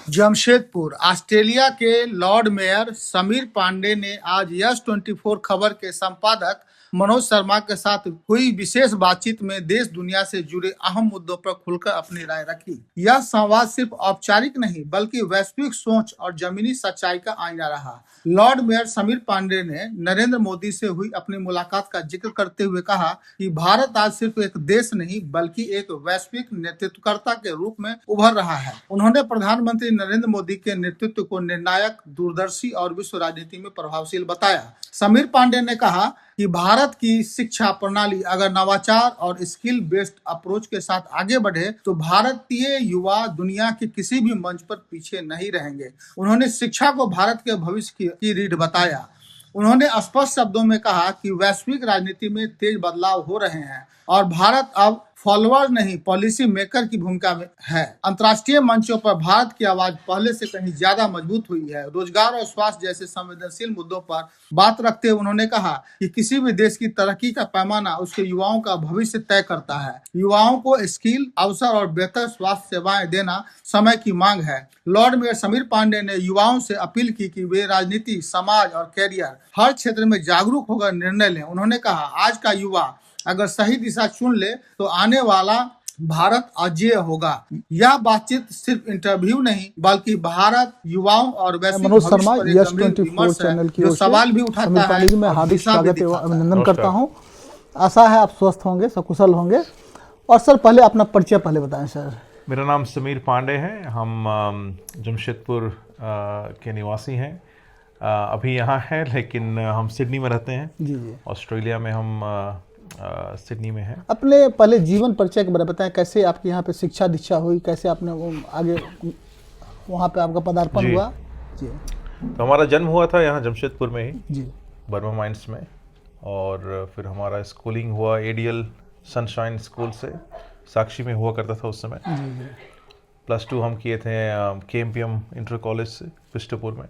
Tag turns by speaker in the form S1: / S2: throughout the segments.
S1: Jamshedpur Australia के Lord mayor Sameer Pandey ने आज यस 24 खबर के संपादक मनोज शर्मा के साथ हुई विशेष बातचीत में देश दुनिया से जुड़े अहम मुद्दों पर खुलकर अपनी राय रखी। यह संवाद सिर्फ औपचारिक नहीं बल्कि वैश्विक सोच और जमीनी सच्चाई का आईना रहा। लॉर्ड मेयर समीर पांडे ने नरेंद्र मोदी से हुई अपनी मुलाकात का जिक्र करते हुए कहा कि भारत आज सिर्फ एक देश नहीं बल्कि एक वैश्विक नेतृत्वकर्ता के रूप में उभर रहा है। उन्होंने प्रधानमंत्री नरेंद्र मोदी के नेतृत्व को निर्णायक, दूरदर्शी और विश्व राजनीति में प्रभावशील बताया। समीर पांडे ने कहा कि भारत की शिक्षा प्रणाली अगर नवाचार और स्किल बेस्ड अप्रोच के साथ आगे बढ़े तो भारतीय युवा दुनिया के किसी भी मंच पर पीछे नहीं रहेंगे। उन्होंने शिक्षा को भारत के भविष्य की रीढ़ बताया। उन्होंने स्पष्ट शब्दों में कहा कि वैश्विक राजनीति में तेज बदलाव हो रहे हैं और भारत अब फॉलोअर नहीं पॉलिसी मेकर की भूमिका में है। अंतर्राष्ट्रीय मंचों पर भारत की आवाज पहले से कहीं ज्यादा मजबूत हुई है। रोजगार और स्वास्थ्य जैसे संवेदनशील मुद्दों पर बात रखते हुए उन्होंने कहा कि किसी भी देश की तरक्की का पैमाना उसके युवाओं का भविष्य तय करता है। युवाओं को स्किल, अवसर और बेहतर स्वास्थ्य सेवाएं देना समय की मांग है। लॉर्ड मेयर समीर पांडे ने युवाओं से अपील की कि वे राजनीति, समाज और कैरियर हर क्षेत्र में जागरूक होकर निर्णय लें। उन्होंने कहा आज का युवा अगर सही दिशा चुन ले तो आने वाला भारत अजेय होगा। यह बातचीत सिर्फ इंटरव्यू नहीं बल्कि भारत युवाओं और वैश्विक
S2: मनोज शर्मा
S1: भविष्य पर
S2: यस 24 चैनल की
S1: जो सवाल भी उठाता है।
S2: मैं हार्दिक स्वागत एवं अभिनंदन करता हूं। आशा है आप स्वस्थ होंगे, सकुशल होंगे। और सर पहले अपना परिचय पहले बताएं सर।
S3: मेरा नाम समीर पांडे है। हम जमशेदपुर के निवासी हैं। अभी यहाँ हैं लेकिन हम सिडनी में रहते हैं।
S2: जी जी।
S3: ऑस्ट्रेलिया में हम सिडनी में हैं।
S2: अपने पहले जीवन परिचय के बारे में बताएं, कैसे आपकी यहाँ पे शिक्षा दीक्षा हुई, कैसे आपने आगे वहाँ पे आपका पदार्पण हुआ। जी।
S3: तो हमारा जन्म हुआ था यहाँ जमशेदपुर में ही,
S2: जी,
S3: बर्मा माइंस में। और फिर हमारा स्कूलिंग हुआ एडियल सनशाइन स्कूल से, साक्षी में हुआ करता था उस समय। +2 हम किए थे KMPM इंटर कॉलेज से पिस्टपुर में।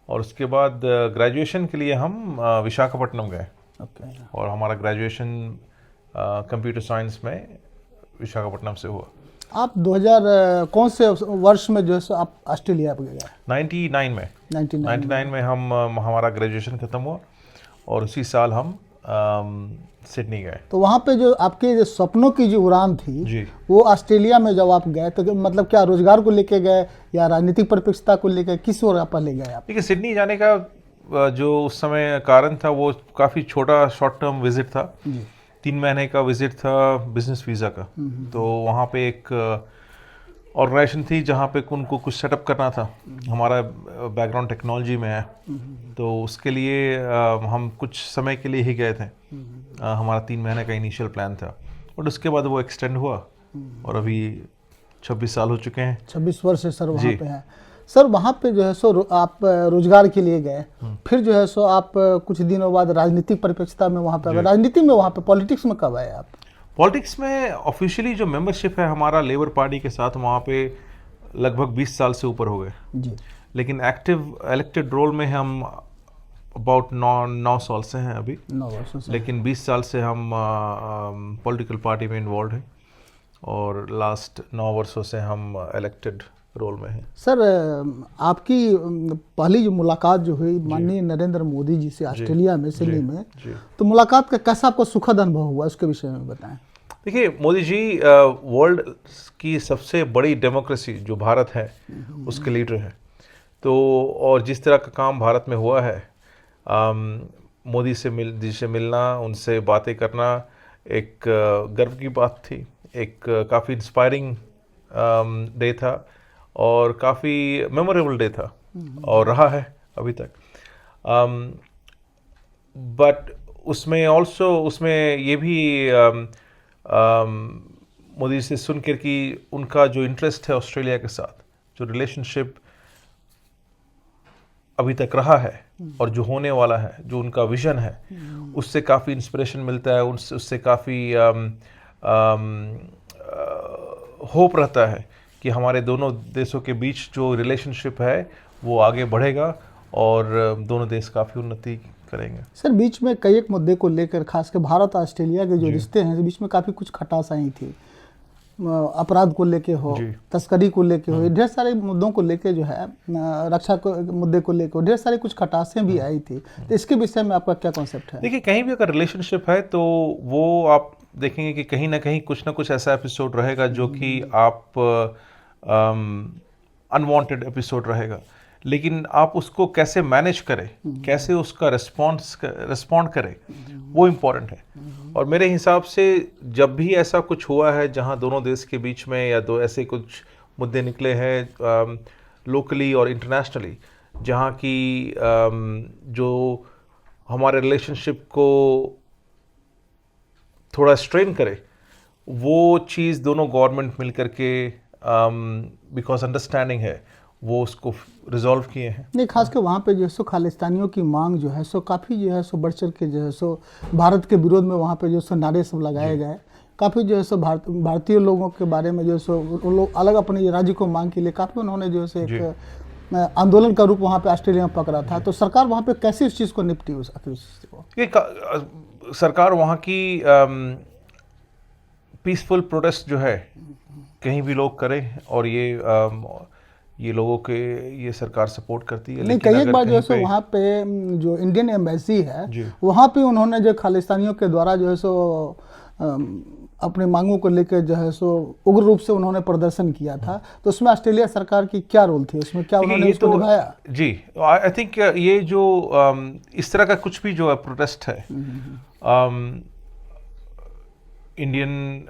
S3: और उसके बाद ग्रेजुएशन के लिए हम विशाखापट्टनम गए। और हमारा ग्रेजुएशन कंप्यूटर साइंस में विशाखापट्टनम से हुआ।
S2: आप 2000 कौन से वर्ष में जो है आप ऑस्ट्रेलिया पे गए?
S3: 99 में हम हमारा ग्रेजुएशन खत्म हुआ और उसी साल हम सिडनी गए।
S2: तो वहाँ पे जो आपके सपनों की जो उड़ान थी
S3: जी,
S2: वो ऑस्ट्रेलिया में जब आप गए तो मतलब क्या रोजगार को लेके गए या राजनीतिक परिप्रेक्ष्यता को लेकर, किस ओर आप ले गए आप?
S3: देखिए, सिडनी जाने का जो उस समय कारण था वो काफ़ी छोटा शॉर्ट टर्म विजिट था। 3 महीने का विजिट था बिजनेस वीज़ा का। तो वहाँ पे एक ऑर्गेनाइजेशन थी जहाँ पे उनको कुछ सेटअप करना था। हमारा बैकग्राउंड टेक्नोलॉजी में है, तो उसके लिए हम कुछ समय के लिए ही गए थे। हमारा 3 महीने का इनिशियल प्लान था और उसके बाद वो एक्सटेंड हुआ और अभी 26 साल हो चुके हैं।
S2: 26 वर्ष से सर वहाँ पे हैं। सर वहाँ पे जो है सो आप रोजगार के लिए गए, फिर जो है सो आप कुछ दिनों बाद राजनीतिक परिप्रेक्ष्यता में वहाँ पे, राजनीति में वहाँ पे पॉलिटिक्स में कब आए आप?
S3: पॉलिटिक्स में ऑफिशियली जो मेंबरशिप है हमारा लेबर पार्टी के साथ, वहाँ पे लगभग 20 साल से ऊपर हो गए जी। लेकिन एक्टिव इलेक्टेड रोल में हम अबाउट 9 साल से हैं अभी।
S2: 9 वर्षों से।
S3: लेकिन 20 साल से हम पॉलिटिकल पार्टी में इन्वॉल्व हैं और लास्ट 9 वर्षों से हम इलेक्टेड रोल में है।
S2: सर आपकी पहली जो मुलाकात जो हुई माननीय नरेंद्र मोदी जी से ऑस्ट्रेलिया में, सिडनी में, तो मुलाकात का कैसा आपको सुखद अनुभव हुआ, उसके विषय में बताएं।
S3: देखिए, मोदी जी वर्ल्ड की सबसे बड़ी डेमोक्रेसी जो भारत है उसके लीडर हैं। तो और जिस तरह का काम भारत में हुआ है, मोदी से मिलना, उनसे बातें करना एक गर्व की बात थी। एक काफ़ी इंस्पायरिंग डे था और काफ़ी मेमोरेबल डे था और रहा है अभी तक। बट उसमें ये भी मोदी से सुनकर कि उनका जो इंटरेस्ट है ऑस्ट्रेलिया के साथ, जो रिलेशनशिप अभी तक रहा है और जो होने वाला है, जो उनका विजन है, उससे काफ़ी इंस्पिरेशन मिलता है। उससे काफ़ी होप रहता है कि हमारे दोनों देशों के बीच जो रिलेशनशिप है वो आगे बढ़ेगा और दोनों देश काफ़ी उन्नति करेंगे।
S2: सर बीच में कई एक मुद्दे को लेकर, खासकर भारत और ऑस्ट्रेलिया के जो रिश्ते हैं, बीच में काफ़ी कुछ खटास आई थी। अपराध को लेके हो,
S3: जी।
S2: तस्करी को लेके हो, ढेर सारे मुद्दों को लेके जो है रक्षा को मुद्दे को लेके ढेर सारी कुछ खटासें भी आई थी। तो इसके विषय में आपका क्या कॉन्सेप्ट है?
S3: देखिए, कहीं भी अगर रिलेशनशिप है तो वो आप देखेंगे कि कहीं ना कुछ ऐसा एपिसोड रहेगा जो कि आप अनवांटेड एपिसोड रहेगा, लेकिन आप उसको कैसे मैनेज करें, कैसे उसका रिस्पॉन्ड करें, वो इम्पोर्टेंट है। और मेरे हिसाब से जब भी ऐसा कुछ हुआ है जहां दोनों देश के बीच में या दो ऐसे कुछ मुद्दे निकले हैं लोकली और इंटरनेशनली, जहां की जो हमारे रिलेशनशिप को थोड़ा स्ट्रेन करे, वो चीज़ दोनों गवर्नमेंट मिल करके बिकॉज अंडरस्टैंडिंग है वो उसको रिजॉल्व किए हैं।
S2: नहीं, खासकर वहाँ पे जो है सो खालिस्तानियों की मांग जो है सो काफ़ी जो है सो बढ़ चढ़ के जो है सो भारत के विरोध में वहाँ पे जो है सो नारे सब लगाए गए। काफ़ी जो है सो भारतीय लोगों के बारे में जो है सो वो लोग अलग अपने राज्य को मांग के लिए काफ़ी उन्होंने जो है सो एक आंदोलन का रूप वहाँ पे ऑस्ट्रेलिया में पकड़ा था। तो सरकार वहाँ पे कैसे इस चीज़ को निपटी उस स्थिति को?
S3: ये सरकार वहाँ की पीसफुल प्रोटेस्ट जो है कहीं भी लोग करें, और ये लोगों के ये सरकार सपोर्ट करती है।
S2: नहीं,
S3: लेकिन
S2: कई एक
S3: अगर
S2: बार जो है
S3: कहीं
S2: सो
S3: पे
S2: वहाँ पे जो इंडियन एम्बेसी है
S3: जी।
S2: वहाँ पे उन्होंने जो खालिस्तानियों के द्वारा जो है सो अपनी मांगों को लेकर जो है सो उग्र रूप से उन्होंने प्रदर्शन किया था, तो उसमें ऑस्ट्रेलिया सरकार की क्या रोल थी, उसमें क्या उन्होंने उसको निभाया?
S3: जी, आई थिंक ये जो इस तरह का कुछ भी जो प्रोटेस्ट है, इंडियन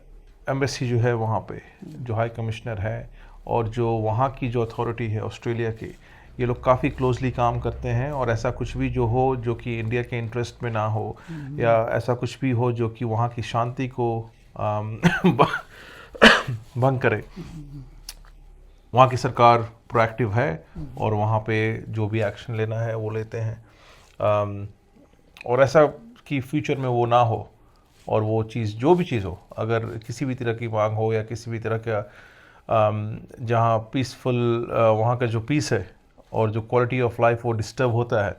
S3: एम्बेसी जो है वहाँ पे जो हाई कमिश्नर है और जो वहाँ की जो अथॉरिटी है ऑस्ट्रेलिया की, ये लोग काफ़ी क्लोजली काम करते हैं। और ऐसा कुछ भी जो हो जो कि इंडिया के इंटरेस्ट में ना हो, या ऐसा कुछ भी हो जो कि वहाँ की शांति को भंग करे, वहाँ की सरकार प्रोएक्टिव है और वहाँ पे जो भी एक्शन लेना है वो लेते हैं। और ऐसा कि फ्यूचर में वो ना हो, और वो चीज़ जो भी चीज़ हो, अगर किसी भी तरह की मांग हो या किसी भी तरह का जहाँ पीसफुल वहाँ का जो पीस है और जो क्वालिटी ऑफ लाइफ वो डिस्टर्ब होता है,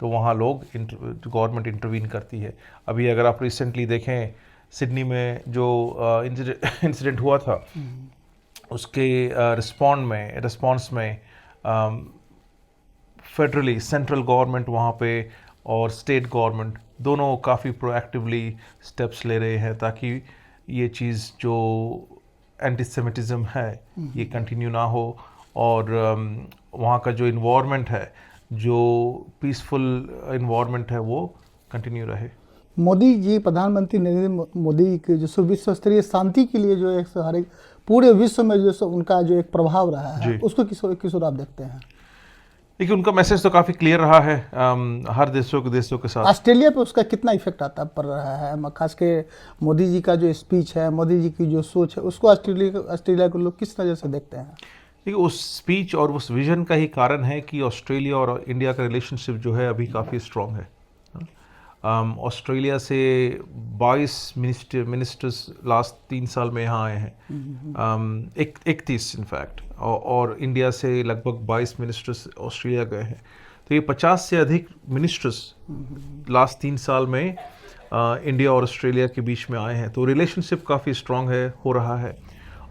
S3: तो वहाँ लोग गवर्नमेंट इंटरवीन करती है। अभी अगर आप रिसेंटली देखें सिडनी में जो इंसिडेंट हुआ था, उसके रिस्पॉन्स में फेडरली सेंट्रल गवर्नमेंट वहाँ पे और स्टेट गवर्नमेंट दोनों काफ़ी प्रोएक्टिवली स्टेप्स ले रहे हैं ताकि ये चीज़ जो एंटीसेमिटिज्म है ये कंटिन्यू ना हो, और वहाँ का जो इन्वायरमेंट है, जो पीसफुल इन्वायरमेंट है, वो कंटिन्यू रहे।
S2: मोदी जी, प्रधानमंत्री नरेंद्र मोदी के जो विश्व स्तरीय शांति के लिए जो एक हर पूरे विश्व में जो उनका जो एक प्रभाव रहा है, उसको किशोर आप देखते हैं?
S3: देखिए, उनका मैसेज तो काफ़ी क्लियर रहा है हर देशों के साथ।
S2: ऑस्ट्रेलिया पे उसका कितना इफेक्ट पड़ रहा है? खास के मोदी जी का जो स्पीच है, मोदी जी की जो सोच है, उसको ऑस्ट्रेलिया के लोग किस नज़र से देखते हैं?
S3: देखिए, उस स्पीच और उस विजन का ही कारण है कि ऑस्ट्रेलिया और इंडिया का रिलेशनशिप जो है अभी काफ़ी स्ट्रॉन्ग है। ऑस्ट्रेलिया से 22 मिनिस्टर्स लास्ट 3 साल में यहाँ आए हैं, 31 इनफैक्ट, और इंडिया से लगभग 22 मिनिस्टर्स ऑस्ट्रेलिया गए हैं। तो ये 50 से अधिक मिनिस्टर्स लास्ट 3 साल में इंडिया और ऑस्ट्रेलिया के बीच में आए हैं। तो रिलेशनशिप काफ़ी स्ट्रॉन्ग है, हो रहा है।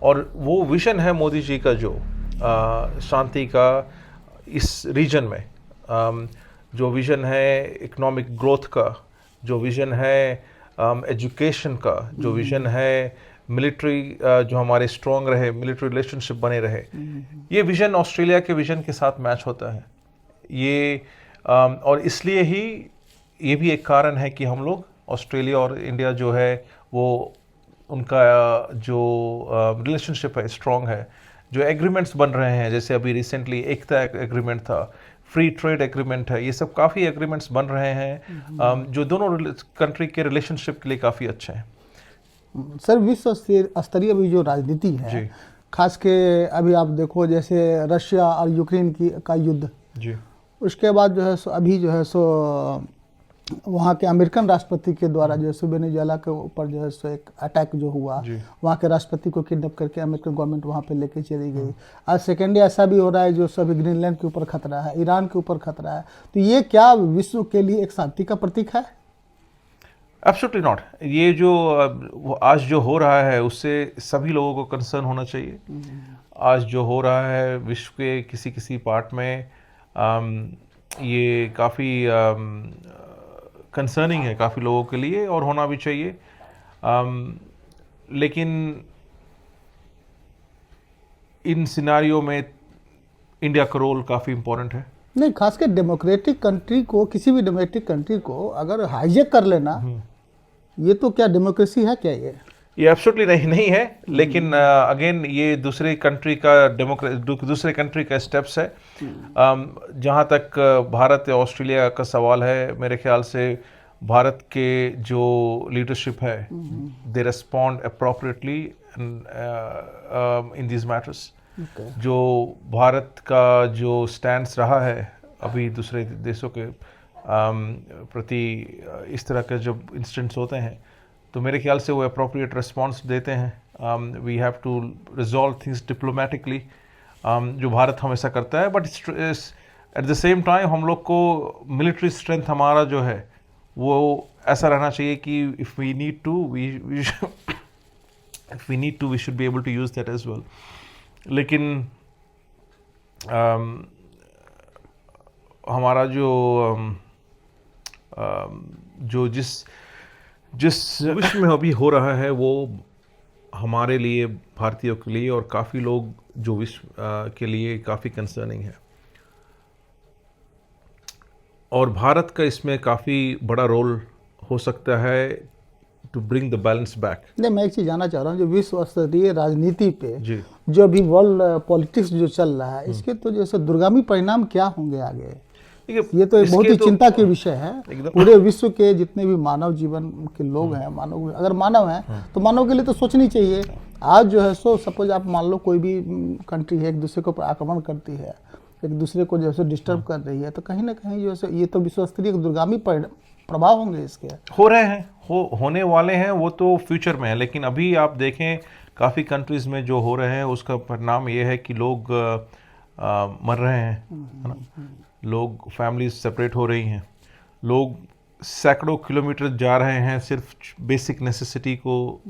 S3: और वो विजन है मोदी जी का जो शांति का इस रीजन में, जो विज़न है इकोनॉमिक ग्रोथ का, जो विज़न है एजुकेशन का, जो विज़न है मिलिट्री जो हमारे स्ट्रॉन्ग रहे, मिलिट्री रिलेशनशिप बने रहे, ये विज़न ऑस्ट्रेलिया के विज़न के साथ मैच होता है। ये और इसलिए ही ये भी एक कारण है कि हम लोग ऑस्ट्रेलिया और इंडिया जो है वो उनका जो रिलेशनशिप है स्ट्रॉन्ग है। जो एग्रीमेंट्स बन रहे हैं, जैसे अभी रिसेंटली एकता एग्रीमेंट था, फ्री ट्रेड एग्रीमेंट है, ये सब काफ़ी एग्रीमेंट्स बन रहे हैं जो दोनों कंट्री के रिलेशनशिप के लिए काफ़ी अच्छे हैं।
S2: सर, विश्व स्तरीय भी जो राजनीति है, खास के अभी आप देखो जैसे रशिया और यूक्रेन का युद्ध
S3: जी,
S2: उसके बाद जो है सो अभी जो है सो वहाँ के अमेरिकन राष्ट्रपति के द्वारा जो है सो वेनेजुएला के ऊपर जो है सो एक अटैक जो हुआ, वहाँ के राष्ट्रपति को किडनैप करके अमेरिकन गवर्नमेंट वहाँ पे लेके चली गई। आज सेकेंड डे ऐसा भी हो रहा है जो सभी ग्रीनलैंड के ऊपर खतरा है, ईरान के ऊपर खतरा है। तो ये क्या विश्व के लिए एक शांति का प्रतीक है?
S3: Absolutely not. ये जो आज जो हो रहा है उससे सभी लोगों को कंसर्न होना चाहिए। आज जो हो रहा है विश्व के किसी किसी पार्ट में ये काफ़ी कंसर्निंग है काफ़ी लोगों के लिए, और होना भी चाहिए। लेकिन इन सिनारियों में इंडिया का रोल काफ़ी इम्पोर्टेंट है।
S2: नहीं, खासकर डेमोक्रेटिक कंट्री को, किसी भी डेमोक्रेटिक कंट्री को अगर हाईजेक कर लेना, ये तो क्या डेमोक्रेसी है क्या ये?
S3: ये एब्सोल्युटली नहीं है, लेकिन अगेन ये दूसरे कंट्री का स्टेप्स है। जहाँ तक भारत या ऑस्ट्रेलिया का सवाल है, मेरे ख्याल से भारत के जो लीडरशिप है they respond appropriately in this matters. जो भारत का जो स्टैंड्स रहा है अभी दूसरे देशों के प्रति इस तरह के जब इंसिडेंट्स होते हैं, तो मेरे ख्याल से वो अप्रोप्रिएट रिस्पॉन्स देते हैं। We have to resolve things diplomatically, जो भारत हमेशा करता है। But at the same time हम लोग को मिलिट्री स्ट्रेंथ हमारा जो है वो ऐसा रहना चाहिए कि if we need to we should be able to use that as well. लेकिन हमारा जो जिस विश्व में अभी हो रहा है वो हमारे लिए, भारतीयों के लिए, और काफ़ी लोग जो विश्व के लिए काफ़ी कंसर्निंग है, और भारत का इसमें काफ़ी बड़ा रोल हो सकता है to bring the balance back.
S2: नहीं, मैं एक चीज़ जानना चाह रहा हूँ, जो विश्व स्तरीय राजनीति पे
S3: जी,
S2: जो अभी वर्ल्ड पॉलिटिक्स जो चल रहा है, इसके तो जैसे दूरगामी परिणाम क्या होंगे आगे? ये तो एक बहुत ही चिंता के विषय है। पूरे विश्व के जितने भी मानव जीवन के लोग हैं, मानव अगर मानव हैं तो मानव के लिए तो सोचनी चाहिए। आज जो है सो सपोज आप मान लो कोई भी कंट्री है, एक दूसरे को आक्रमण करती है, एक दूसरे को जो है डिस्टर्ब कर रही है, तो कहीं ना कहीं जो है ये तो विश्व स्तरीय दूरगामी प्रभाव होंगे इसके। हो
S3: रहे हैं, होने वाले हैं, वो तो फ्यूचर में है। लेकिन अभी आप देखें काफ़ी कंट्रीज़ में जो हो रहे हैं उसका परिणाम ये है कि लोग मर रहे हैं, है ना। लोग, फैमिलीज सेपरेट हो रही हैं, लोग सैकड़ों किलोमीटर जा रहे हैं सिर्फ बेसिक नेसेसिटी को,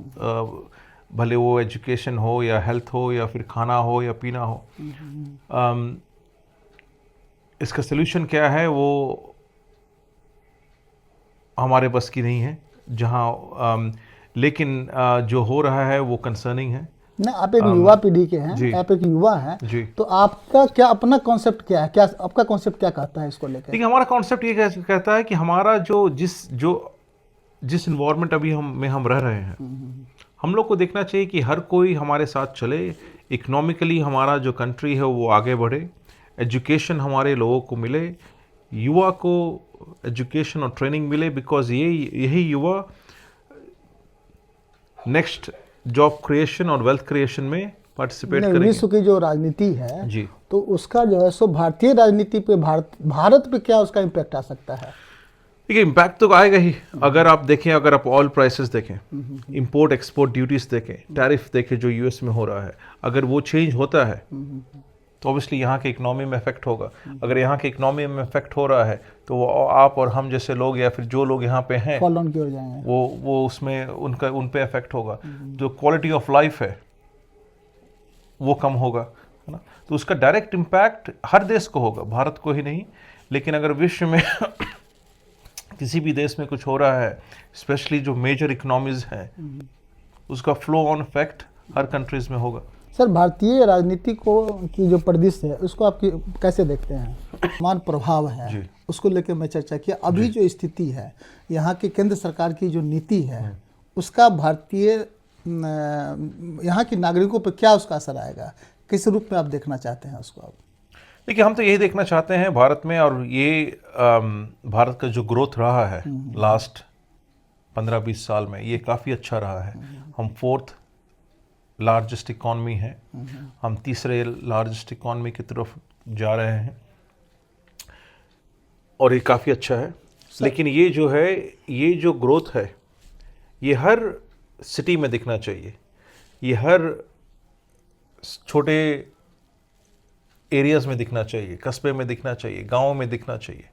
S3: भले वो एजुकेशन हो या हेल्थ हो या फिर खाना हो या पीना हो। इसका सलूशन क्या है वो हमारे बस की नहीं है। जहाँ लेकिन जो हो रहा है वो कंसर्निंग है।
S2: ना, आप एक युवा पीढ़ी के हैं, आप एक युवा हैं, तो आपका क्या अपना कॉन्सेप्ट क्या है, क्या आपका कॉन्सेप्ट क्या कहता है इसको लेकर?
S3: देखिए, हमारा कॉन्सेप्ट ये कहता है कि हमारा जिस इन्वायरमेंट अभी हम रह रहे हैं, हम लोग को देखना चाहिए कि हर कोई हमारे साथ चले। इकोनॉमिकली हमारा जो कंट्री है वो आगे बढ़े, एजुकेशन हमारे लोगों को मिले, युवा को एजुकेशन और ट्रेनिंग मिले, बिकॉज यही युवा नेक्स्ट जॉब क्रिएशन और वेल्थ क्रिएशन में पार्टिसिपेट करेंगे।
S2: विश्व की जो राजनीति है
S3: जी,
S2: तो उसका जो है सो भारतीय राजनीति पे, भारत पे क्या उसका इम्पैक्ट आ सकता है?
S3: देखिए, इम्पैक्ट तो आएगा ही। अगर आप देखें, अगर आप ऑयल प्राइसेस देखें, इंपोर्ट एक्सपोर्ट ड्यूटीज देखें, टैरिफ देखें जो यूएस में हो रहा है, अगर वो चेंज होता है तो ऑब्वियसली यहाँ के इकोनॉमी में इफेक्ट होगा। अगर यहाँ के इकोनॉमी में इफेक्ट हो रहा है तो वो आप और हम जैसे लोग या फिर जो लोग यहाँ पे हैं
S2: फॉल ऑन की हो जाएंगे,
S3: वो उसमें उन पे इफेक्ट होगा। जो क्वालिटी ऑफ लाइफ है वो कम होगा, है ना। तो उसका डायरेक्ट इम्पैक्ट हर देश को होगा, भारत को ही नहीं। लेकिन अगर विश्व में किसी भी देश में कुछ हो रहा है, स्पेशली जो मेजर इकोनॉमीज हैं, उसका flow on effect her countries में होगा।
S2: सर, भारतीय राजनीति को की जो परिदृश्य है उसको आप कैसे देखते हैं? समान प्रभाव है, उसको लेकर मैं चर्चा किया। अभी जो स्थिति है, यहाँ की केंद्र सरकार की जो नीति है, उसका भारतीय यहाँ के नागरिकों पर क्या उसका असर आएगा? किस रूप में आप देखना चाहते हैं उसको आप?
S3: देखिए, हम तो यही देखना चाहते हैं भारत में, और ये भारत का जो ग्रोथ रहा है लास्ट 15-20 साल में, ये काफ़ी अच्छा रहा है। हम 4th लार्जेस्ट इकॉनमी है, हम तीसरे लार्जेस्ट इकॉनमी की तरफ जा रहे हैं, और ये काफ़ी अच्छा है। लेकिन ये जो है, ये जो ग्रोथ है, ये हर सिटी में दिखना चाहिए, ये हर छोटे एरियाज़ में दिखना चाहिए, कस्बे में दिखना चाहिए, गाँव में दिखना चाहिए।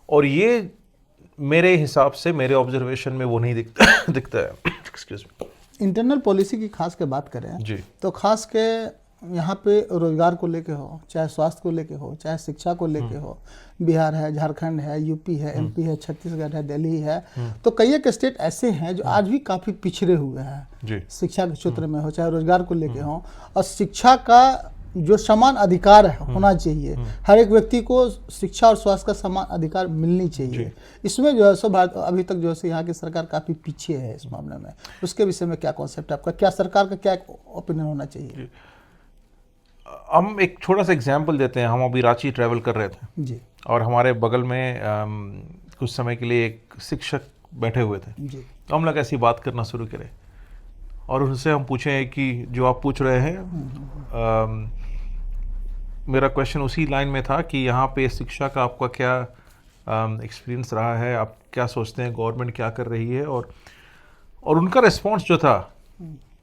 S3: और ये मेरे हिसाब से, मेरे ऑब्जर्वेशन में वो नहीं दिखता दिखता है। Excuse me.
S2: इंटरनल पॉलिसी की खास के बात करें
S3: जी।
S2: तो खास के यहाँ पे रोजगार को लेके हो, चाहे स्वास्थ्य को लेके हो, चाहे शिक्षा को लेके हो, बिहार है, झारखंड है, यूपी है, एमपी है, छत्तीसगढ़ है, दिल्ली है, तो कई एक स्टेट ऐसे हैं जो आज भी काफ़ी पिछड़े हुए हैं
S3: जी।
S2: शिक्षा के क्षेत्र में हो, चाहे रोजगार को लेके हो। और शिक्षा का जो समान अधिकार है होना चाहिए, हर एक व्यक्ति को शिक्षा और स्वास्थ्य का समान अधिकार मिलनी चाहिए। इसमें जो है सो भारत अभी तक जो है सो यहाँ की सरकार काफ़ी पीछे है इस मामले में। उसके विषय में क्या कॉन्सेप्ट है आपका, क्या सरकार का क्या ओपिनियन होना चाहिए?
S3: हम एक छोटा सा एग्जाम्पल देते हैं। हम अभी रांची ट्रैवल कर रहे थे
S2: जी
S3: और हमारे बगल में कुछ समय के लिए एक शिक्षक बैठे हुए थे।
S2: जी
S3: तो हम लोग ऐसी बात करना शुरू करें और उनसे हम पूछे कि जो आप पूछ रहे हैं, मेरा क्वेश्चन उसी लाइन में था कि यहाँ पे शिक्षा का आपका क्या एक्सपीरियंस रहा है, आप क्या सोचते हैं गवर्नमेंट क्या कर रही है। और उनका रिस्पांस जो था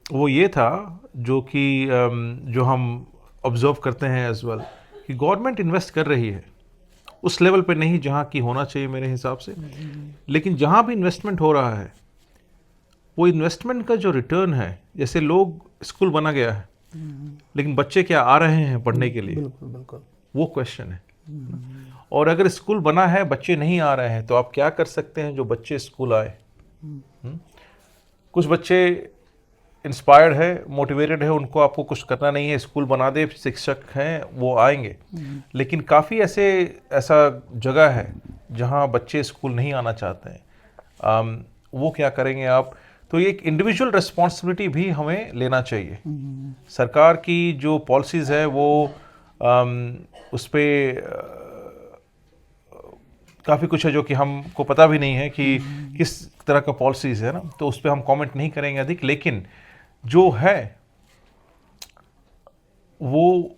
S3: वो ये था, जो कि जो हम ऑब्जर्व करते हैं एज वेल, कि गवर्नमेंट इन्वेस्ट कर रही है उस लेवल पे नहीं जहाँ की होना चाहिए मेरे हिसाब से, लेकिन जहाँ भी इन्वेस्टमेंट हो रहा है वो इन्वेस्टमेंट का जो रिटर्न है, जैसे लोग स्कूल बना गया है लेकिन बच्चे क्या आ रहे हैं पढ़ने के लिए,
S2: बिल्कुल बिल्कुल
S3: वो क्वेश्चन है। और अगर स्कूल बना है बच्चे नहीं आ रहे हैं तो आप क्या कर सकते हैं जो बच्चे स्कूल आए। कुछ बच्चे इंस्पायर्ड है, मोटिवेटेड है, उनको आपको कुछ करना नहीं है, स्कूल बना दे, शिक्षक हैं वो आएंगे। लेकिन काफ़ी ऐसा जगह है जहां बच्चे स्कूल नहीं आना चाहते हैं, वो क्या करेंगे आप। तो ये एक इंडिविजुअल रिस्पॉन्सिबिलिटी भी हमें लेना चाहिए। सरकार की जो पॉलिसीज़ है वो उस पर काफ़ी कुछ है जो कि हमको पता भी नहीं है कि किस तरह का पॉलिसीज़ है ना, तो उस पर हम कमेंट नहीं करेंगे अधिक। लेकिन जो है वो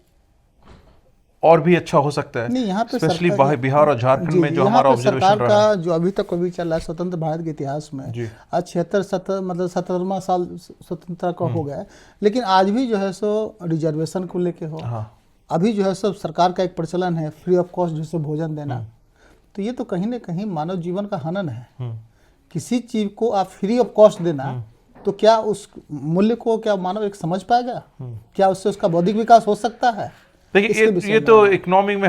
S3: और भी अच्छा हो सकता है,
S2: नहीं यहाँ पे
S3: स्पेशली बिहार और झारखंड में जो हमारा ऑब्जर्वेशन
S2: सरकार
S3: रहा है।
S2: का जो अभी तक अभी चल रहा है स्वतंत्र भारत के इतिहास में,
S3: जी।
S2: आज 76 मतलब 17वां साल स्वतंत्रता का हो गया है, लेकिन आज भी जो है सो रिजर्वेशन को लेके हो,
S3: हाँ।
S2: अभी जो है सो सरकार का एक प्रचलन है फ्री ऑफ कॉस्ट जैसे भोजन देना, तो ये तो कहीं ना कहीं मानव जीवन का हनन है। किसी चीज को आप फ्री ऑफ कॉस्ट देना, तो क्या उस मूल्य को क्या मानव एक समझ पाएगा? क्या उससे उसका बौद्धिक विकास हो सकता है?
S3: देखिए ये तो इकोनॉमिक्स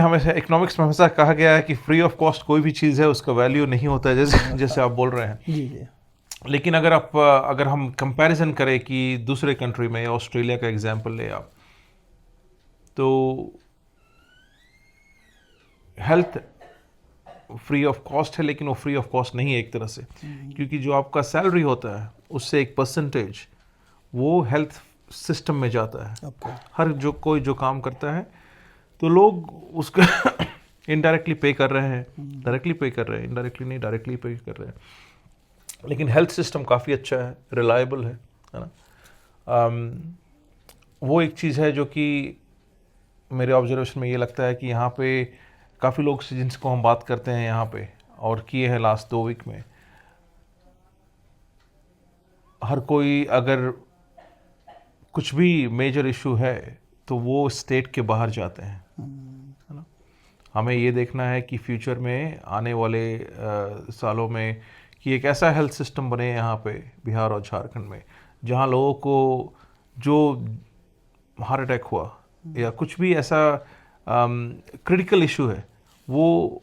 S3: में हमेशा कहा गया है कि फ्री ऑफ कॉस्ट कोई भी चीज़ है उसका वैल्यू नहीं होता है, जैसे आप बोल रहे हैं।
S2: जी जी।
S3: लेकिन अगर हम कंपैरिजन करें कि दूसरे कंट्री में, ऑस्ट्रेलिया का एग्जांपल ले आप, तो हेल्थ फ्री ऑफ कॉस्ट है, लेकिन वो फ्री ऑफ कॉस्ट नहीं है एक तरह से, क्योंकि जो आपका सैलरी होता है उससे एक परसेंटेज वो हेल्थ सिस्टम में जाता है। हर कोई जो काम करता है तो लोग उसका इनडायरेक्टली पे कर रहे हैं, डायरेक्टली पे कर रहे हैं, इनडायरेक्टली नहीं डायरेक्टली पे कर रहे हैं। लेकिन हेल्थ सिस्टम काफ़ी अच्छा है, रिलायबल है ना। वो एक चीज़ है जो कि मेरे ऑब्जर्वेशन में ये लगता है कि यहाँ पे काफ़ी लोग जिनको हम बात करते हैं यहाँ पे और किए हैं लास्ट 2 वीक में, हर कोई अगर कुछ भी मेजर इशू है तो वो स्टेट के बाहर जाते हैं, है ना। हमें ये देखना है कि फ्यूचर में आने वाले सालों में कि एक ऐसा हेल्थ सिस्टम बने यहाँ पे बिहार और झारखंड में, जहाँ लोगों को जो हार्ट अटैक हुआ या कुछ भी ऐसा क्रिटिकल इशू है वो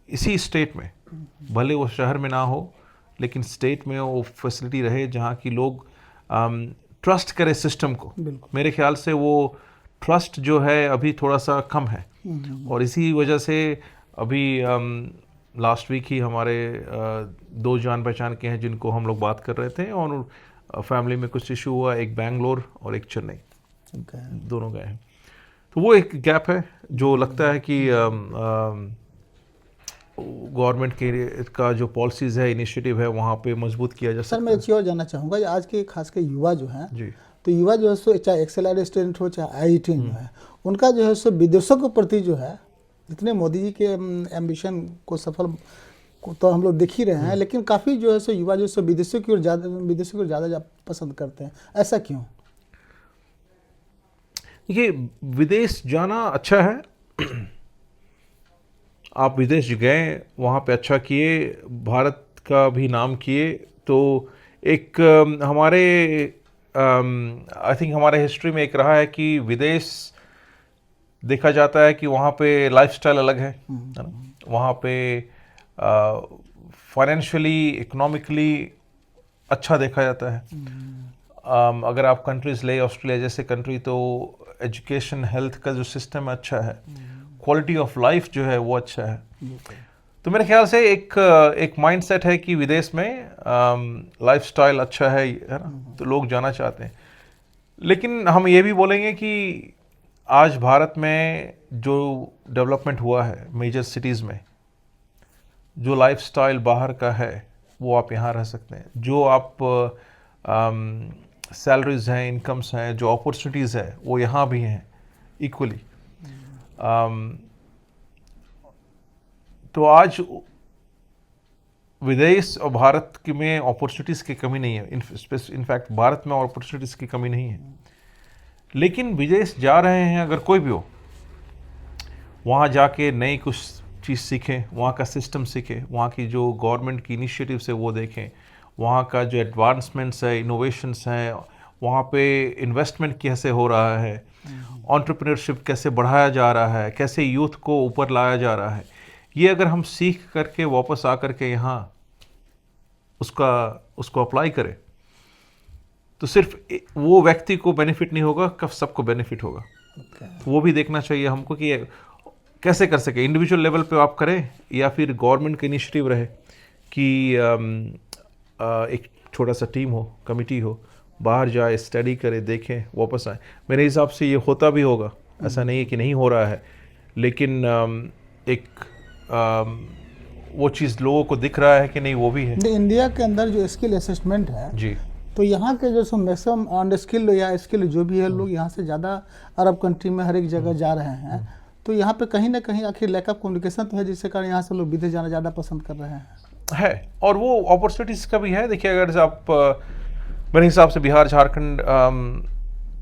S3: इसी स्टेट में, भले वो शहर में ना हो लेकिन स्टेट में वो फैसिलिटी रहे जहाँ की लोग ट्रस्ट करे सिस्टम को। मेरे ख्याल से वो ट्रस्ट जो है अभी थोड़ा सा कम है, और इसी वजह से अभी लास्ट वीक ही हमारे 2 जान पहचान के हैं जिनको हम लोग बात कर रहे थे, और फैमिली में कुछ इशू हुआ, एक बेंगलोर और एक चेन्नई, दोनों गए हैं। तो वो एक गैप है जो लगता है कि गवर्नमेंट का जो पॉलिसीज़ है, इनिशिएटिव है, वहाँ पे मजबूत किया जा सकता है।
S2: सर मैं एक चीज़ और जानना चाहूँगा, आज के खास के युवा जो हैं
S3: जी,
S2: तो युवा जो है सो चाहे एक्सेलरेटेड स्टूडेंट हो चाहे आईआईटी में है, उनका जो है सो विदेशों के प्रति जो है, जितने मोदी जी के एम्बिशन को सफल को तो हम लोग देख ही रहे हैं, लेकिन काफ़ी जो है सो युवा जो है सो विदेशों की ओर ज़्यादा पसंद करते हैं, ऐसा क्यों?
S3: देखिए विदेश जाना अच्छा है, आप विदेश गए, वहाँ पे अच्छा किए, भारत का भी नाम किए, तो एक हमारे आई थिंक हमारे हिस्ट्री में एक रहा है कि विदेश देखा जाता है कि वहाँ पे लाइफस्टाइल अलग है ना, वहाँ पे फाइनेंशियली इकोनॉमिकली अच्छा देखा जाता है। अगर आप कंट्रीज ले, ऑस्ट्रेलिया जैसे कंट्री, तो एजुकेशन हेल्थ का जो सिस्टम है अच्छा है, क्वालिटी ऑफ लाइफ जो है वो अच्छा है। तो मेरे ख्याल से एक माइंडसेट है कि विदेश में लाइफस्टाइल अच्छा है ना, तो लोग जाना चाहते हैं। लेकिन हम ये भी बोलेंगे कि आज भारत में जो डेवलपमेंट हुआ है मेजर सिटीज़ में, जो लाइफस्टाइल बाहर का है वो आप यहाँ रह सकते हैं। जो आप सैलरीज हैं, इनकम्स हैं, जो अपॉर्चुनिटीज़ है वो यहाँ भी हैं इक्वली। तो आज विदेश और भारत के में अपॉर्चुनिटीज़ की कमी नहीं है, इनफैक्ट भारत में अपॉर्चुनिटीज़ की कमी नहीं है। लेकिन विदेश जा रहे हैं अगर कोई भी हो, वहाँ जाके नई कुछ चीज़ सीखें, वहाँ का सिस्टम सीखें, वहाँ की जो गवर्नमेंट की इनिशिएटिव्स है वो देखें, वहाँ का जो एडवांसमेंट्स है, इनोवेशंस हैं, वहाँ पे इन्वेस्टमेंट कैसे हो रहा है, एंटरप्रेन्योरशिप कैसे बढ़ाया जा रहा है, कैसे यूथ को ऊपर लाया जा रहा है, ये अगर हम सीख करके वापस आ करके यहाँ उसको अप्लाई करें, तो सिर्फ वो व्यक्ति को बेनिफिट नहीं होगा, कब सबको बेनिफिट होगा। वो भी देखना चाहिए हमको कि कैसे कर सके। इंडिविजुअल लेवल पे आप करें या फिर गवर्नमेंट का इनिशिएटिव रहे कि एक छोटा सा टीम हो, कमिटी हो, बाहर जाए, स्टडी करे, देखें, वापस आए। मेरे हिसाब से ये होता भी होगा, ऐसा नहीं है कि नहीं हो रहा है, लेकिन वो चीज़ लोगों को दिख रहा है कि नहीं, वो भी है।
S2: इंडिया के अंदर जो स्किल असेसमेंट है
S3: जी,
S2: तो यहाँ के जो मैक्सिमम अनस्किल्ड या स्किल जो भी है लोग यहाँ से ज़्यादा अरब कंट्री में हर एक जगह जा रहे हैं। तो यहाँ पे कहीं ना कहीं आखिर लैक ऑफ कम्युनिकेशन तो है, जिसके कारण यहाँ से लोग विदेश जाना ज़्यादा पसंद कर रहे हैं।
S3: है, और वो अपॉर्चुनिटीज़ का भी है। देखिए, अगर आप मेरे हिसाब से बिहार, झारखंड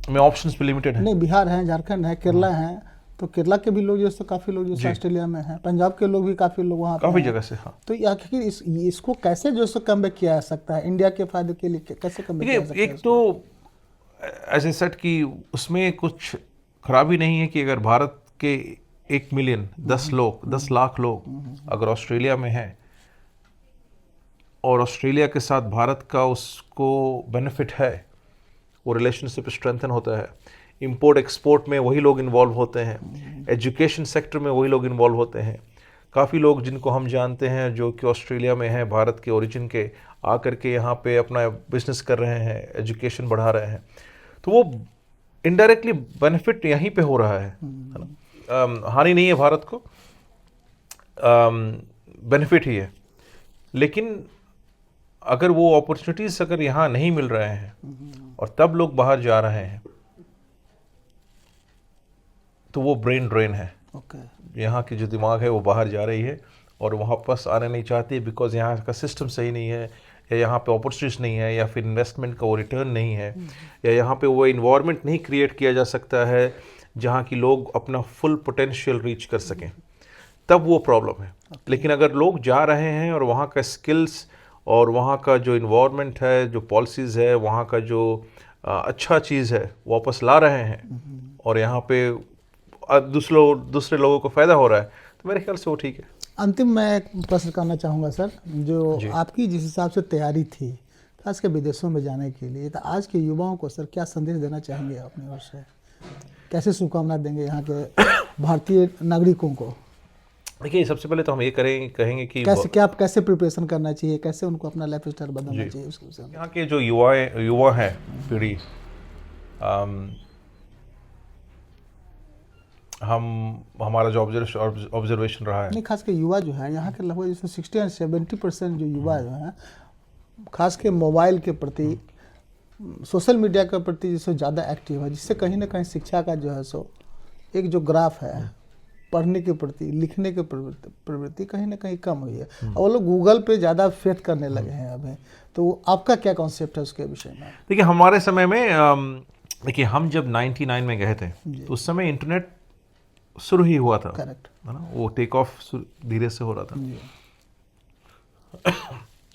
S3: में ऑप्शंस भी लिमिटेड है।
S2: नहीं, बिहार है, झारखंड है, केरला है, तो केरला के भी लोग जो है काफ़ी लोग जो ऑस्ट्रेलिया में हैं, पंजाब के लोग भी काफ़ी लोग वहाँ
S3: काफ़ी जगह से। हाँ,
S2: तो आखिर इसको कैसे जो है कम बैक किया जा सकता है इंडिया के फायदे के लिए, कैसे कम बैक किया जा सकता है?
S3: एक तो ऐसे सेट कि उसमें कुछ खराबी नहीं है कि अगर भारत के 1 मिलियन 10 लाख लोग अगर ऑस्ट्रेलिया में हैं और ऑस्ट्रेलिया के साथ भारत का उसको बेनिफिट है, वो रिलेशनशिप स्ट्रेंथन होता है, इंपोर्ट एक्सपोर्ट में वही लोग इन्वॉल्व होते हैं, एजुकेशन सेक्टर में वही लोग इन्वॉल्व होते हैं। काफ़ी लोग जिनको हम जानते हैं जो कि ऑस्ट्रेलिया में हैं, भारत के ओरिजिन के, आकर के यहाँ पे अपना बिजनेस कर रहे हैं, एजुकेशन बढ़ा रहे हैं, तो वो इनडायरेक्टली बेनिफिट यहीं पे हो रहा है ना। हानि नहीं है भारत को, बेनिफिट ही है। लेकिन अगर वो अपॉर्चुनिटीज़ अगर यहाँ नहीं मिल रहे हैं और तब लोग बाहर जा रहे हैं, तो वो ब्रेन ड्रेन है। यहाँ की जो दिमाग है वो बाहर जा रही है और वहाँ वापस आने नहीं चाहती है, बिकॉज यहाँ का सिस्टम सही नहीं है, या यहाँ पे अपॉर्चुनिटीज नहीं है, या फिर इन्वेस्टमेंट का वो रिटर्न नहीं है, या यहाँ पे वो इन्वायरमेंट नहीं क्रिएट किया जा सकता है जहाँ की लोग अपना फुल पोटेंशियल रीच कर सकें, तब वो प्रॉब्लम है। लेकिन अगर लोग जा रहे हैं और वहाँ का स्किल्स और वहाँ का जो इन्वायरमेंट है, जो पॉलिसीज़ है, वहाँ का जो अच्छा चीज़ है वापस ला रहे हैं और यहाँ पे दूसरे लोगों को फ़ायदा हो रहा है, तो मेरे ख्याल से वो ठीक है।
S2: अंतिम मैं एक प्रश्न करना चाहूँगा सर, जो आपकी जिस हिसाब से तैयारी थी खास के विदेशों में जाने के लिए, तो आज के युवाओं को सर क्या संदेश देना चाहेंगे अपनी ओर से, कैसे शुभकामनाएं देंगे यहाँ के भारतीय नागरिकों को?
S3: देखिए, सबसे पहले तो हम ये कहेंगे कि
S2: कैसे प्रिपरेशन करना चाहिए, कैसे उनको अपना लाइफ स्टाइल बदलना चाहिए उसके विषय में।
S3: यहाँ के जो युवा हैं पीढ़ी, हमारा जो ऑब्जर्वेशन रहा है,
S2: नहीं, खास के युवा जो है यहाँ के लगभग जैसे 60 और 70% जो युवा जो हैं खास के मोबाइल के प्रति, सोशल मीडिया के प्रति जैसे ज़्यादा एक्टिव है, जिससे कहीं ना कहीं शिक्षा का जो है सो एक जो ग्राफ है, पढ़ने के प्रति, लिखने के प्रवृत्ति कहीं ना कहीं कम हुई है, और वो लोग गूगल पे ज़्यादा फेथ करने लगे हैं अभी। तो आपका क्या कॉन्सेप्ट है उसके विषय में?
S3: देखिए, हमारे समय में देखिए, हम जब 99 में गए थे तो उस समय इंटरनेट शुरू ही हुआ था,
S2: करेक्ट।
S3: है ना, वो टेक ऑफ धीरे से हो रहा था।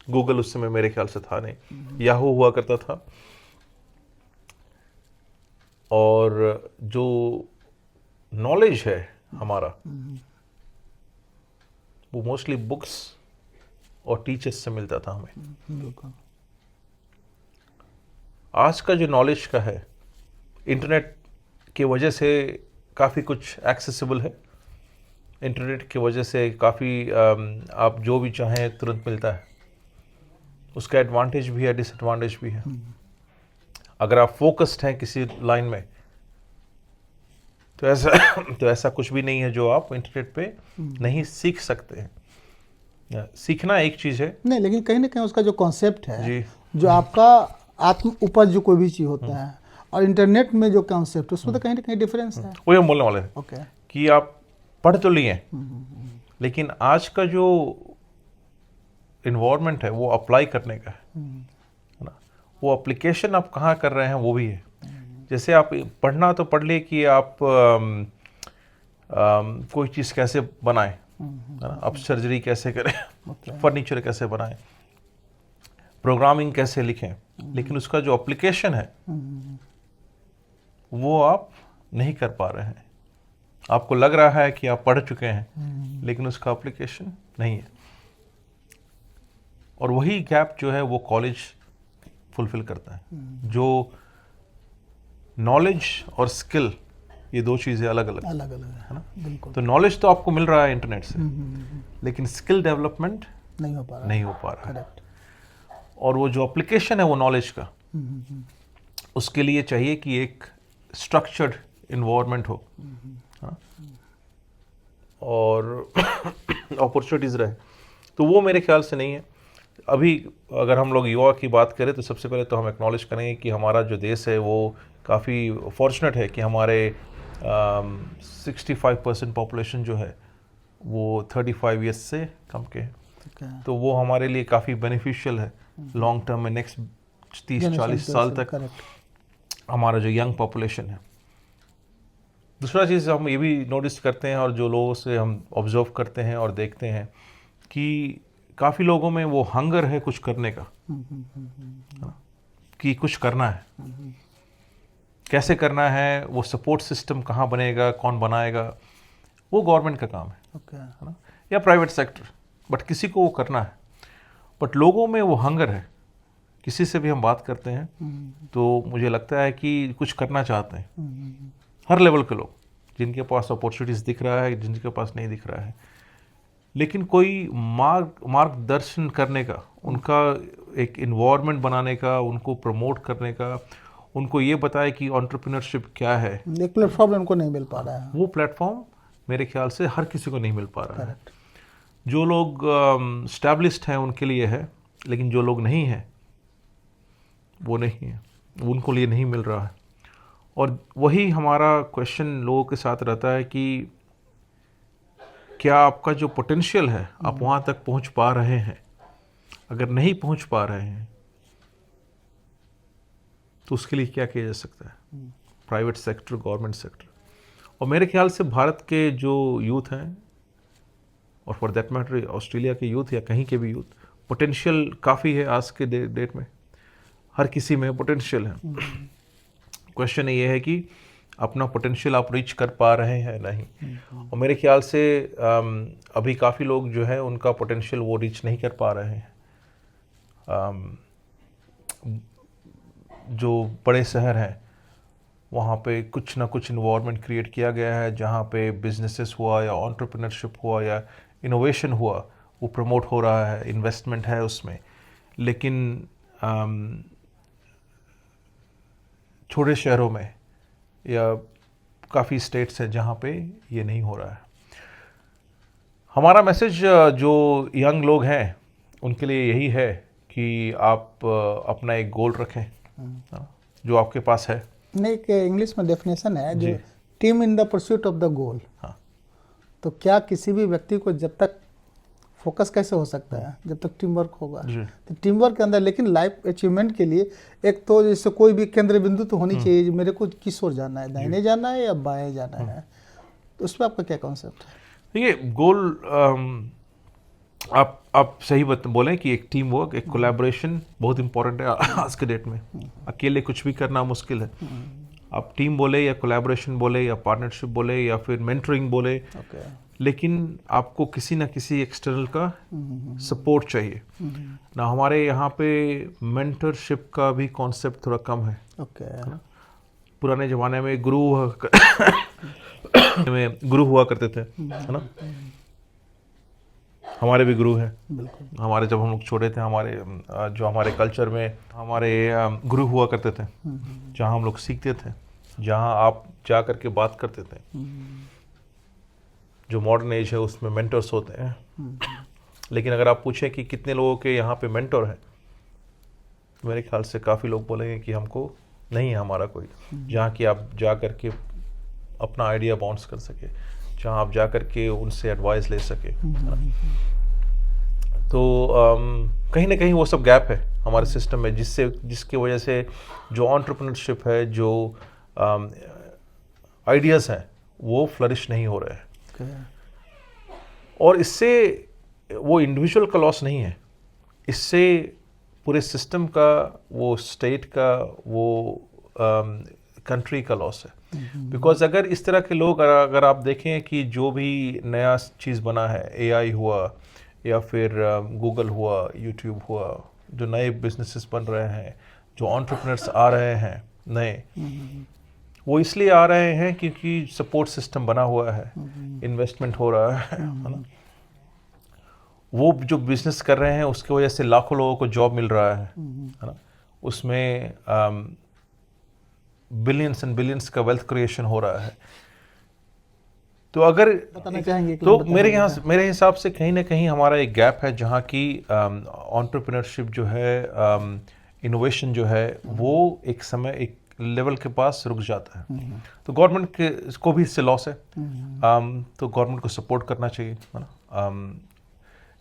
S3: गूगल उस समय मेरे ख्याल से था नहीं, याहू हुआ करता था। और जो नॉलेज है हमारा वो मोस्टली बुक्स और टीचर्स से मिलता था हमें।
S2: बिल्कुल।
S3: आज का जो नॉलेज का है, इंटरनेट की वजह से काफ़ी कुछ एक्सेसिबल है। इंटरनेट की वजह से काफ़ी आप जो भी चाहें तुरंत मिलता है। उसका एडवांटेज भी है, डिसएडवांटेज भी है। अगर आप फोकस्ड हैं किसी लाइन में तो ऐसा कुछ भी नहीं है जो आप इंटरनेट पे नहीं सीख सकते हैं। सीखना एक चीज़ है
S2: नहीं, लेकिन कहीं ना कहीं उसका जो कॉन्सेप्ट है,
S3: जी,
S2: जो आपका आत्म उपज जो कोई भी चीज़ होता है और इंटरनेट में जो कॉन्सेप्ट, उसमें तो कहीं ना कहीं डिफरेंस है।
S3: वही हम बोलने वाले हैं
S2: ओके।
S3: कि आप पढ़ तो लिए लेकिन आज का जो इन्वायरमेंट है वो अप्लाई करने का है ना, वो एप्लीकेशन आप कहाँ कर रहे हैं वो भी है। जैसे आप पढ़ना तो पढ़ लिए कि आप कोई चीज़ कैसे बनाएं, है ना, आप सर्जरी कैसे करें, फर्नीचर कैसे बनाएं, प्रोग्रामिंग कैसे लिखें, लेकिन उसका जो एप्लीकेशन है वो आप नहीं कर पा रहे हैं। आपको लग रहा है कि आप पढ़ चुके हैं लेकिन उसका एप्लीकेशन नहीं है। और वही गैप जो है वो कॉलेज फुलफिल करता है। जो नॉलेज और स्किल, ये दो चीज़ें अलग अलग
S2: है ना। बिल्कुल।
S3: तो नॉलेज तो आपको मिल रहा है इंटरनेट से, लेकिन स्किल डेवलपमेंट
S2: नहीं हो पा रहा।
S3: करेक्ट। और वो जो एप्लीकेशन है वो नॉलेज का, उसके लिए चाहिए कि एक स्ट्रक्चर्ड इन्वायरमेंट हो, हाँ? और अपॉर्चुनिटीज़ रहे, तो वो मेरे ख्याल से नहीं है। अभी अगर हम लोग युवा की बात करें तो सबसे पहले तो हम एक्नॉलेज करेंगे कि हमारा जो देश है वो काफ़ी फॉर्चुनेट है कि हमारे 65% पॉपुलेशन जो है वो 35 ईयर्स से कम के है। तो वो हमारे लिए काफ़ी बेनिफिशियल है लॉन्ग टर्म में। नेक्स्ट 30-40 साल तक हमारा जो यंग पॉपुलेशन है। दूसरा चीज़ हम ये भी नोटिस करते हैं और जो लोगों से हम ऑब्जर्व करते हैं और देखते हैं कि काफ़ी लोगों में वो हंगर है कुछ करने का, कि कुछ करना है, कैसे करना है, वो सपोर्ट सिस्टम कहाँ बनेगा, कौन बनाएगा, वो गवर्नमेंट का काम है ना, या प्राइवेट सेक्टर, बट किसी को वो करना है। बट लोगों में वो हंगर है। किसी से भी हम बात करते हैं तो मुझे लगता है कि कुछ करना चाहते हैं, हर लेवल के लोग, जिनके पास अपॉर्चुनिटीज़ दिख रहा है, जिनके पास नहीं दिख रहा है, लेकिन कोई मार्गदर्शन करने का, उनका एक इन्वायरमेंट बनाने का, उनको प्रमोट करने का, उनको ये बताए कि एंटरप्रेन्योरशिप क्या है,
S2: एक प्लेटफॉर्म उनको नहीं मिल पा रहा है।
S3: वो प्लेटफॉर्म मेरे ख्याल से हर किसी को नहीं मिल पा रहा है। जो लोग स्टैब्लिश्ड हैं उनके लिए है, लेकिन जो लोग नहीं हैं वो नहीं है, उनको लिए नहीं मिल रहा है। और वही हमारा क्वेश्चन लोगों के साथ रहता है कि क्या आपका जो पोटेंशियल है आप वहाँ तक पहुँच पा रहे हैं? अगर नहीं पहुँच पा रहे हैं तो उसके लिए क्या किया जा सकता है? Private sector, government sector. और मेरे ख्याल से भारत के जो यूथ हैं, और फॉर दैट मैटर ऑस्ट्रेलिया के यूथ या कहीं के भी यूथ, पोटेंशियल काफ़ी है आज के डेट में। हर किसी में पोटेंशियल है। क्वेश्चन ये है कि अपना पोटेंशियल आप रीच कर पा रहे हैं नहीं। और मेरे ख्याल से अभी काफ़ी लोग जो है उनका पोटेंशियल वो रीच नहीं कर पा रहे हैं। जो बड़े शहर हैं वहाँ पे कुछ ना कुछ इन्वायरमेंट क्रिएट किया गया है जहाँ पे बिजनेसेस हुआ या एंटरप्रेन्योरशिप हुआ या इनोवेशन हुआ, वो प्रमोट हो रहा है, इन्वेस्टमेंट है उसमें। लेकिन छोटे शहरों में या काफ़ी स्टेट्स हैं जहाँ पे ये नहीं हो रहा है। हमारा मैसेज जो यंग लोग हैं उनके लिए यही है कि आप अपना एक गोल रखें जो आपके पास है।
S2: नहीं, एक इंग्लिश में डेफिनेशन है जो team in the pursuit of the goal.
S3: हाँ।
S2: तो क्या किसी भी व्यक्ति को जब तक फोकस कैसे हो सकता है जब तक टीम वर्क होगा। तो टीम वर्क के अंदर लेकिन लाइफ अचीवमेंट के लिए एक तो जैसे कोई भी केंद्र बिंदु तो होनी चाहिए, मेरे को किस ओर जाना है, दाहिने जाना है या बाएं जाना है। तो उस पर आपका क्या कॉन्सेप्ट है?
S3: देखिए, गोल आप सही बोलें कि एक टीम वर्क, एक कोलैबोरेशन बहुत इंपॉर्टेंट है आज के डेट में। अकेले कुछ भी करना मुश्किल है। आप टीम बोले या कोलैबोरेशन बोले या पार्टनरशिप बोले या फिर मेंटरिंग बोले, लेकिन आपको किसी ना किसी एक्सटर्नल का सपोर्ट चाहिए ना। हमारे यहाँ पे मेंटरशिप का भी कॉन्सेप्ट थोड़ा कम है। है ना? पुराने ज़माने में गुरु हुआ करते थे, है ना। हमारे भी गुरु हैं।
S2: बिल्कुल।
S3: हमारे जब हम लोग छोटे थे, हमारे कल्चर में हमारे गुरु हुआ करते थे, जहाँ हम लोग सीखते थे, जहाँ आप जा कर के बात करते थे। जो मॉडर्न एज है उसमें मेंटर्स होते हैं, लेकिन अगर आप पूछें कि कितने लोगों के यहाँ पे मेंटर है, मेरे ख्याल से काफ़ी लोग बोलेंगे कि हमको नहीं है हमारा कोई, जहाँ कि आप जा कर के अपना आइडिया बाउंस कर सके, जहाँ आप जा कर के उनसे एडवाइस ले सके। तो कहीं ना कहीं वो सब गैप है हमारे सिस्टम में, जिसकी वजह से जो एंटरप्रेन्योरशिप है, जो आइडियाज़ हैं, वो फ्लरिश नहीं हो रहे हैं। और इससे वो इंडिविजुअल का लॉस नहीं है, इससे पूरे सिस्टम का, वो स्टेट का, वो कंट्री का लॉस है। बिकॉज अगर इस तरह के लोग, अगर आप देखें कि जो भी नया चीज़ बना है, AI हुआ या फिर गूगल हुआ, यूट्यूब हुआ, जो नए बिजनेसेस बन रहे हैं, जो एंटरप्रेन्योर्स आ रहे हैं नए, वो इसलिए आ रहे हैं क्योंकि सपोर्ट सिस्टम बना हुआ है, इन्वेस्टमेंट हो रहा है ना। वो जो बिजनेस कर रहे हैं उसकी वजह से लाखों लोगों को जॉब मिल रहा है ना। उसमें बिलियंस एंड बिलियंस का वेल्थ क्रिएशन हो रहा है। तो अगर
S2: बताना चाहेंगे
S3: तो मेरे हिसाब से कहीं ना कहीं हमारा एक गैप है, जहाँ की एंटरप्रेन्योरशिप जो है, इनोवेशन जो है, वो एक समय एक लेवल के पास रुक जाता है। तो गवर्नमेंट को भी इससे लॉस है। तो गवर्नमेंट को सपोर्ट करना चाहिए, है ना।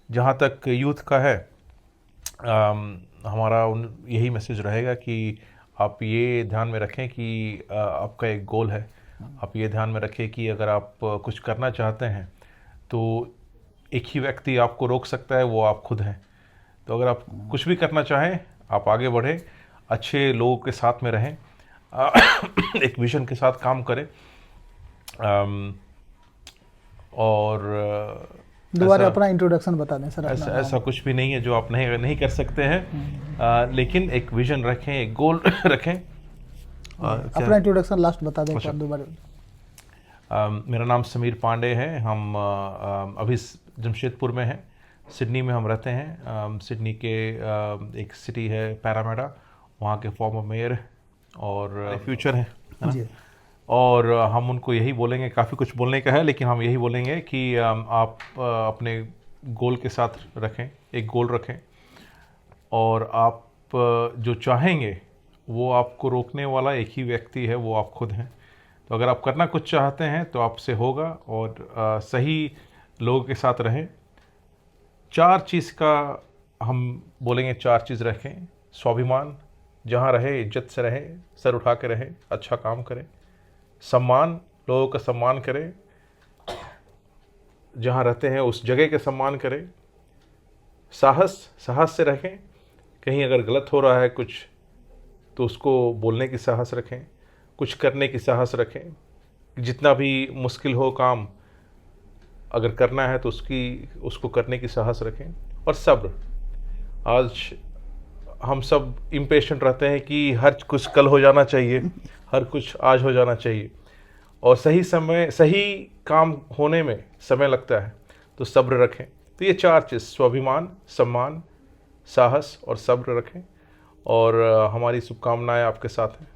S3: जहाँ तक यूथ का है, हमारा यही मैसेज रहेगा कि आप ये ध्यान में रखें कि आपका एक गोल है। आप ये ध्यान में रखें कि अगर आप कुछ करना चाहते हैं तो एक ही व्यक्ति आपको रोक सकता है, वो आप खुद हैं। तो अगर आप कुछ भी करना चाहें, आप आगे बढ़ें, अच्छे लोगों के साथ में रहें, एक विजन के साथ काम करें। और
S2: दोबारा अपना इंट्रोडक्शन बता दें सर।
S3: ऐसा कुछ भी नहीं है जो आप नहीं कर सकते हैं, लेकिन एक विजन रखें, एक गोल रखें।
S2: अपना इंट्रोडक्शन लास्ट बता दें दोबारा।
S3: मेरा नाम समीर पांडे है। हम अभी जमशेदपुर में हैं, सिडनी में हम रहते हैं। सिडनी के एक सिटी है पैरामेडा, वहाँ के फॉर्मर मेयर और फ्यूचर है ना। और हम उनको यही बोलेंगे, काफ़ी कुछ बोलने का है, लेकिन हम यही बोलेंगे कि आप अपने गोल के साथ रखें, एक गोल रखें, और आप जो चाहेंगे वो आपको रोकने वाला एक ही व्यक्ति है, वो आप खुद हैं। तो अगर आप करना कुछ चाहते हैं तो आपसे होगा, और सही लोगों के साथ रहें। 4 चीज़ का हम बोलेंगे, 4 चीज़ रखें। स्वाभिमान, जहाँ रहे इज्जत से रहे, सर उठा के रहे, अच्छा काम करें। सम्मान, लोगों का सम्मान करें, जहाँ रहते हैं उस जगह का सम्मान करें। साहस से रखें, कहीं अगर गलत हो रहा है कुछ तो उसको बोलने की साहस रखें, कुछ करने की साहस रखें। जितना भी मुश्किल हो काम अगर करना है तो उसको करने की साहस रखें। और सब्र, आज हम सब इम्पेशेंट रहते हैं कि हर कुछ कल हो जाना चाहिए, हर कुछ आज हो जाना चाहिए, और सही काम होने में समय लगता है। तो सब्र रखें। तो ये 4 चीज़, स्वाभिमान, सम्मान, साहस और सब्र रखें। और हमारी शुभकामनाएं आपके साथ हैं।